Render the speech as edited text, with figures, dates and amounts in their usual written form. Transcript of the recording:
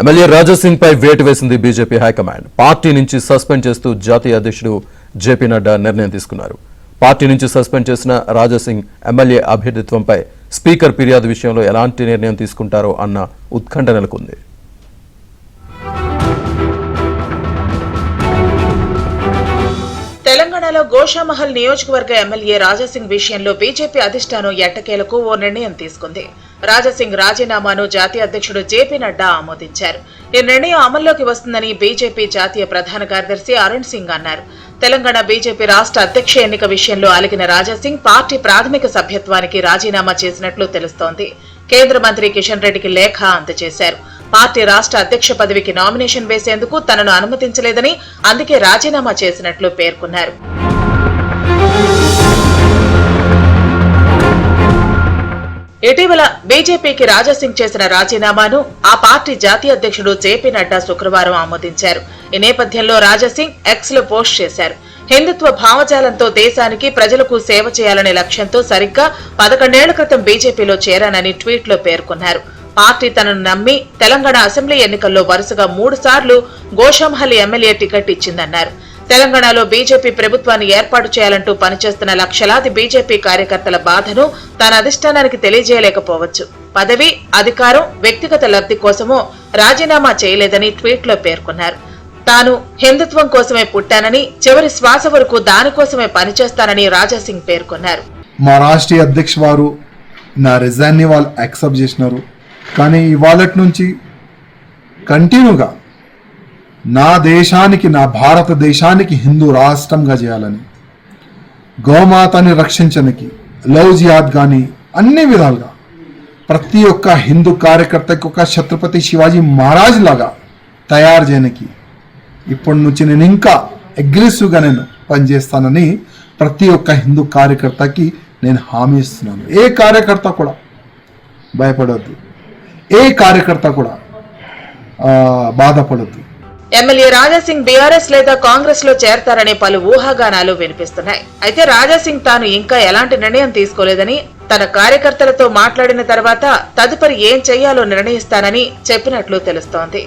MLA Raja Singh పై వేటు వేసింది BJP high command. Party నుంచి సస్పెండ్ చేస్తూ జాతీయ అధ్యక్షుడు జేపీ నడ్డా నిర్ణయం తీసుకున్నారు. పార్టీ నుంచి సస్పెండ్ చేసిన రాజాసింగ్ ఎమ్మెల్యే అభ్యర్థిత్వంపై స్పీకర్ ఫిర్యాదు విషయంలో ఎలాంటి నిర్ణయం తీసుకుంటారో అన్న ఉత్కంఠ నెలకొంది. తెలంగాణలో గోషామహల్ నియోజకవర్గ ఎమ్మెల్యే రాజాసింగ్ విషయంలో బీజేపీ అధిష్టానం ఎట్టకేలకు ఓ నిర్ణయం తీసుకుంది. రాజాసింగ్ రాజీనామాను జాతీయ అధ్యక్షుడు జేపీ నడ్డా ఆమోదించారు. ఈ నిర్ణయం అమల్లోకి వస్తుందని బీజేపీ జాతీయ ప్రధాన కార్యదర్శి అరుణ్ సింగ్ అన్నారు. తెలంగాణ బీజేపీ రాష్ట్ర అధ్యక్ష ఎన్నిక విషయంలో అలిగిన రాజాసింగ్ పార్టీ ప్రాథమిక సభ్యత్వానికి రాజీనామా చేసినట్లు తెలుస్తోంది. కేంద్ర మంత్రి కిషన్ రెడ్డికి లేఖ అందజేశారు. పార్టీ రాష్ట్ర అధ్యక్ష పదవికి నామినేషన్ వేసేందుకు తనను అనుమతించలేదని, అందుకే రాజీనామా చేసినట్లు పేర్కొన్నారు. ఇటీవల బీజేపీకి రాజాసింగ్ చేసిన రాజీనామాను ఆ పార్టీ జాతీయ అధ్యక్షుడు జేపీ నడ్డా శుక్రవారం ఆమోదించారు. ఈ నేపథ్యంలో రాజాసింగ్ ఎక్స్ లో పోస్ట్ చేశారు. హిందుత్వ భావజాలంతో దేశానికి ప్రజలకు సేవ చేయాలనే లక్ష్యంతో సరిగ్గా 11 ఏళ్ల క్రితం బీజేపీలో చేరానని ట్వీట్ లో పేర్కొన్నారు. పార్టీ తనను నమ్మి తెలంగాణ అసెంబ్లీ ఎన్నికల్లో వరుసగా 3 సార్లు గోషామహల్ ఎమ్మెల్యే టికెట్ ఇచ్చిందన్నారు. తెలంగాణలో బీజేపీ ప్రభుత్వాన్ని ఏర్పాటు చేయాలంటూ పనిచేస్తున్న లక్షలాది బీజేపీ కార్యకర్తల బాధను తన అధిష్టానానికి తెలియజేయలేకపోవచ్చు. పదవి, అధికారం, వ్యక్తిగత లబ్ధి కోసమో రాజీనామా చేయలేదని ట్వీట్ లో పేర్కొన్నారు. తాను హిందుత్వం కోసమే పుట్టానని, చివరి శ్వాస వరకు దానికోసమే పనిచేస్తానని రాజాసింగ్ పేర్కొన్నారు. మా రాష్ట్రీయ అధ్యక్ష వారు నా రిజైన్ ని వాళ్ళు యాక్సెప్ట్ చేసినారు. కానీ ఇవాళ నుంచి కంటిన్యూగా నా దేశానికి, నా భారతదేశానికి హిందూ రాష్ట్రంగా చేయాలని, గోమాతని రక్షించడానికి, లవ్ జిహాద్ కానీ అన్ని విధాలుగా ప్రతి ఒక్క హిందూ కార్యకర్తకి ఒక ఛత్రపతి శివాజీ మహారాజ్ లాగా తయారు చేయడానికి ఇప్పటి నుంచి నేను ఇంకా అగ్రెసివ్గా నేను పనిచేస్తానని ప్రతి ఒక్క హిందూ కార్యకర్తకి నేను హామీ ఇస్తున్నాను. ఏ కార్యకర్త కూడా భయపడొద్దు, ఏ కార్యకర్త కూడా బాధపడొద్దు. ఎమ్మెల్యే రాజాసింగ్ బీఆర్ఎస్ లేదా కాంగ్రెస్ లో చేరతారనే పలు ఊహాగానాలు వినిపిస్తున్నాయి. అయితే రాజాసింగ్ తాను ఇంకా ఎలాంటి నిర్ణయం తీసుకోలేదని, తన కార్యకర్తలతో మాట్లాడిన తర్వాత తదుపరి ఏం చేయాలో నిర్ణయిస్తానని చెప్పినట్లు తెలుస్తోంది.